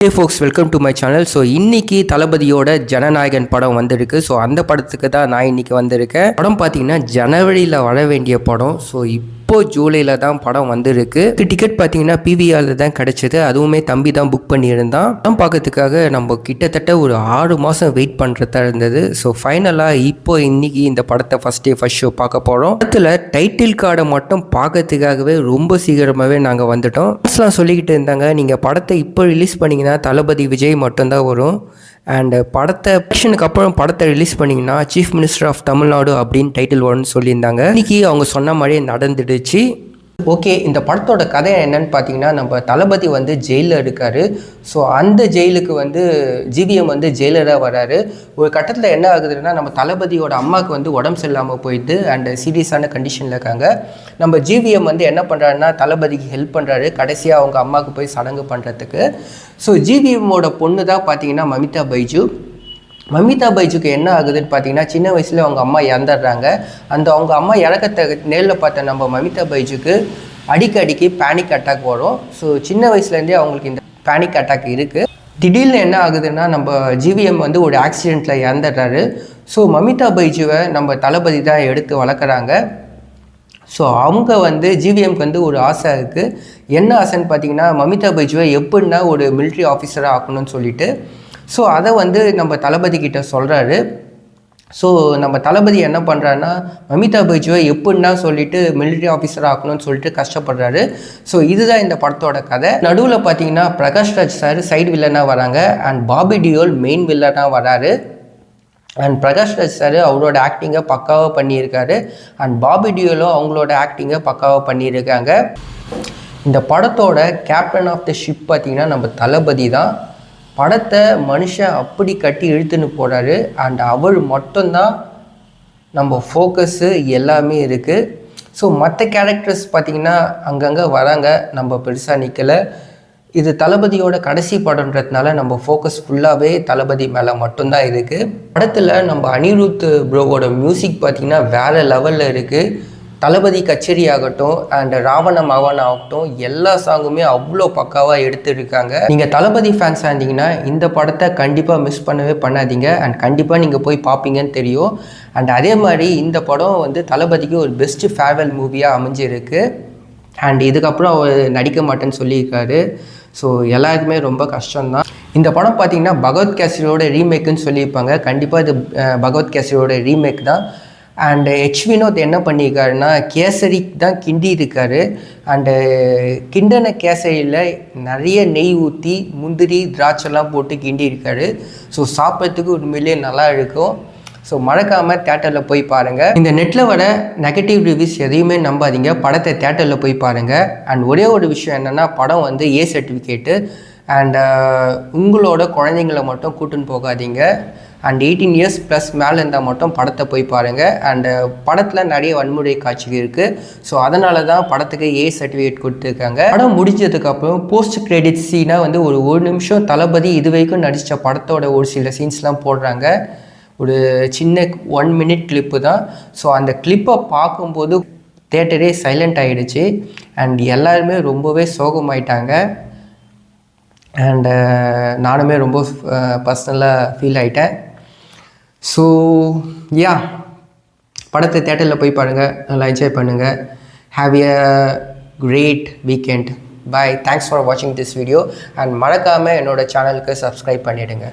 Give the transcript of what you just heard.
Hey folks, welcome to my channel. So இன்னைக்கு தளபதியோட ஜனநாயகன் படம் வந்திருக்கு. ஸோ அந்த படத்துக்கு தான் நான் இன்னைக்கு வந்திருக்கேன். படம் பார்த்தீங்கன்னா ஜனவரியில் வர வேண்டிய படம். ஸோ இப்போ ஜூலையில் தான் படம் வந்திருக்கு. டிக்கெட் பார்த்தீங்கன்னா பிவிஆரில் தான் கிடைச்சது. அதுவுமே தம்பி தான் புக் பண்ணியிருந்தான். படம் பார்க்கறதுக்காக நம்ம கிட்டத்தட்ட ஒரு 6 மாதம் வெயிட் பண்ணுறதா இருந்தது. ஸோ ஃபைனலாக இப்போ இன்னைக்கு இந்த படத்தை ஃபஸ்ட் ஷோ பார்க்க போகிறோம். படத்தில் டைட்டில் கார்டை மட்டும் பார்க்கறதுக்காகவே ரொம்ப சீக்கிரமாகவே நாங்கள் வந்துட்டோம். ஃபர்ஸ்ட்லாம் சொல்லிக்கிட்டு இருந்தாங்க, நீங்கள் படத்தை இப்போ ரிலீஸ் பண்ணிங்கன்னா தளபதி விஜய் மட்டும்தான் வரும். அண்ட் படத்தை ஆக்ஷனுக்கு அப்புறம் படத்தை ரிலீஸ் பண்ணிங்கன்னா சீஃப் மினிஸ்டர் ஆஃப் தமிழ்நாடு அப்படின்னு டைட்டில் வரும்னு சொல்லியிருந்தாங்க. இன்னைக்கு அவங்க சொன்ன மாதிரியே நடந்துடுச்சு. ஓகே, இந்த படத்தோட கதை என்னன்னு பார்த்தீங்கன்னா, நம்ம தளபதி வந்து ஜெயிலில் இருக்கார். ஸோ அந்த ஜெயிலுக்கு வந்து ஜிவிஎம் வந்து ஜெயிலராக வராரு. ஒரு கட்டத்தில் என்ன ஆகுதுன்னா, நம்ம தளபதியோட அம்மாவுக்கு வந்து உடம்பு சரியில்லாமல் போயிடுது அண்ட் சீரியஸான கண்டிஷனில் இருக்காங்க. நம்ம ஜிவிஎம் வந்து என்ன பண்ணுறாருன்னா தளபதிக்கு ஹெல்ப் பண்ணுறாரு, கடைசியாக அவங்க அம்மாவுக்கு போய் சடங்கு பண்ணுறதுக்கு. ஸோ ஜிவிஎம்மோட பொண்ணு தான் பார்த்தீங்கன்னா மமிதா பைஜுக்கு என்ன ஆகுதுன்னு பார்த்தீங்கன்னா, சின்ன வயசில் அவங்க அம்மா இறந்துடுறாங்க. அவங்க அம்மா இறக்கத்தை நேரில் பார்த்த நம்ம மமிதா பைஜுக்கு அடிக்கடிக்கு பேனிக் அட்டாக் வரும். ஸோ சின்ன வயசுலேருந்தே அவங்களுக்கு இந்த பேனிக் அட்டாக் இருக்குது. திடீர்னு என்ன ஆகுதுன்னா, நம்ம ஜிவிஎம் வந்து ஒரு ஆக்சிடெண்ட்டில் இறந்துடுறாரு. ஸோ மமிதா பைஜுவை நம்ம தளபதி தான் எடுத்து வளர்க்குறாங்க. ஸோ அவங்க வந்து ஜிவிஎம்க்கு வந்து ஒரு ஆசை இருக்குது. என்ன ஆசைன்னு பார்த்தீங்கன்னா, மமிதா பைஜுவை எப்படின்னா ஒரு மிலிட்ரி ஆஃபீஸராக ஆக்கணும்னு சொல்லிட்டு. ஸோ அதை வந்து நம்ம தளபதி கிட்ட சொல்கிறாரு. ஸோ நம்ம தளபதி என்ன பண்ணுறாருன்னா, மமிதா பைஜுவை எப்படின்னா சொல்லிட்டு மிலிட்ரி ஆஃபீஸராக ஆக்கணும்னு சொல்லிட்டு கஷ்டப்படுறாரு. ஸோ இதுதான் இந்த படத்தோட கதை. நடுவில் பார்த்தீங்கன்னா பிரகாஷ் ராஜ் சார் சைடு வில்லனாக வராங்க அண்ட் பாபி டியோல் மெயின் வில்லனாக வராரு. அண்ட் பிரகாஷ் ராஜ் சார் அவரோட ஆக்டிங்கை பக்காவாக பண்ணியிருக்காரு அண்ட் பாபி டியோலும் அவங்களோட ஆக்டிங்கை பக்காவாக பண்ணியிருக்காங்க. இந்த படத்தோட கேப்டன் ஆஃப் த ஷிப் பார்த்திங்கன்னா நம்ம தளபதி தான். படத்தை மனுஷன் அப்படி கட்டி இழுத்துன்னு போகிறாரு அண்ட் அவர் மட்டும்தான் நம்ம ஃபோக்கஸு எல்லாமே இருக்குது. ஸோ மற்ற கேரக்டர்ஸ் பார்த்திங்கன்னா அங்கங்கே வராங்க, நம்ம பெருசாக நிற்கலை. இது தளபதியோட கடைசி படம்ன்றதுனால நம்ம ஃபோக்கஸ் ஃபுல்லாகவே தளபதி மேலே மட்டும்தான் இருக்குது. படத்தில் நம்ம அனிருத் ப்ரோவோட மியூசிக் பார்த்திங்கன்னா வேறு லெவலில் இருக்குது. தளபதி கச்சேரி ஆகட்டும் அண்ட் ராவண மவன் ஆகட்டும், எல்லா சாங்குமே அவ்வளோ பக்காவாக எடுத்துருக்காங்க. நீங்கள் தளபதி ஃபேன்ஸாக இருந்தீங்கன்னா இந்த படத்தை கண்டிப்பாக மிஸ் பண்ணவே பண்ணாதீங்க அண்ட் கண்டிப்பாக நீங்கள் போய் பார்ப்பீங்கன்னு தெரியும். அண்ட் அதே மாதிரி இந்த படம் வந்து தளபதிக்கு ஒரு பெஸ்ட்டு ஃபேர்வெல் மூவியாக அமைஞ்சிருக்கு. அண்ட் இதுக்கப்புறம் அவர் நடிக்க மாட்டேன்னு சொல்லியிருக்காரு. ஸோ எல்லாருக்குமே ரொம்ப கஷ்டம்தான். இந்த படம் பார்த்திங்கன்னா பகவத் கேசரியோட ரீமேக்குன்னு சொல்லியிருப்பாங்க. கண்டிப்பாக இது பகவத் கேசரியோட ரீமேக் தான். அண்டு வினோத் என்ன பண்ணியிருக்காருன்னா, கேசரிக்கு தான் கிண்டி இருக்காரு. அண்டு கிண்டன கேசரியில் நிறைய நெய் ஊற்றி முந்திரி திராட்சைலாம் போட்டு கிண்டி இருக்காரு. ஸோ சாப்பிட்றதுக்கு உண்மையிலே நல்லா இருக்கும். ஸோ மறக்காமல் தேட்டரில் போய் பாருங்கள். இந்த நெட்டில் வர நெகட்டிவ் ரிவ்யூஸ் எதையுமே நம்பாதீங்க, படத்தை தேட்டரில் போய் பாருங்கள். அண்ட் ஒரே ஒரு விஷயம் என்னென்னா, படம் வந்து ஏ சர்டிஃபிகேட்டு அண்ட் உங்களோட குழந்தைங்களை மட்டும் கூட்டுன்னு போகாதீங்க. அண்ட் 18 இயர்ஸ் ப்ளஸ் மேலே இருந்தால் மட்டும் படத்தை போய் பாருங்கள். அண்டு படத்தில் நிறைய வன்முறை காட்சிகள் இருக்குது. ஸோ அதனால தான் படத்துக்கு ஏ சர்டிஃபிகேட் கொடுத்துருக்காங்க. படம் முடிஞ்சதுக்கப்புறம் போஸ்ட் கிரெடிட் சீனாக வந்து ஒரு நிமிஷம் தளபதி இது வரைக்கும் நடித்த படத்தோட ஒரு சில சீன்ஸ்லாம் போடுறாங்க. ஒரு சின்ன 1 மினிட் கிளிப்பு தான். ஸோ அந்த கிளிப்பை பார்க்கும்போது தேட்டரே சைலண்ட் ஆகிடுச்சு அண்ட் எல்லாருமே ரொம்பவே சோகமாயிட்டாங்க. அண்டு நானுமே ரொம்ப பர்சனலாக ஃபீல் ஆகிட்டேன். ஸோ யா, படத்தை தேட்டரில் போய் பாருங்கள், நல்லா என்ஜாய் பண்ணுங்கள். Have a great weekend. Bye. Thanks for வாட்சிங் திஸ் வீடியோ அண்ட் மறக்காமல் என்னோடய சேனலுக்கு சப்ஸ்கிரைப் பண்ணிவிடுங்க.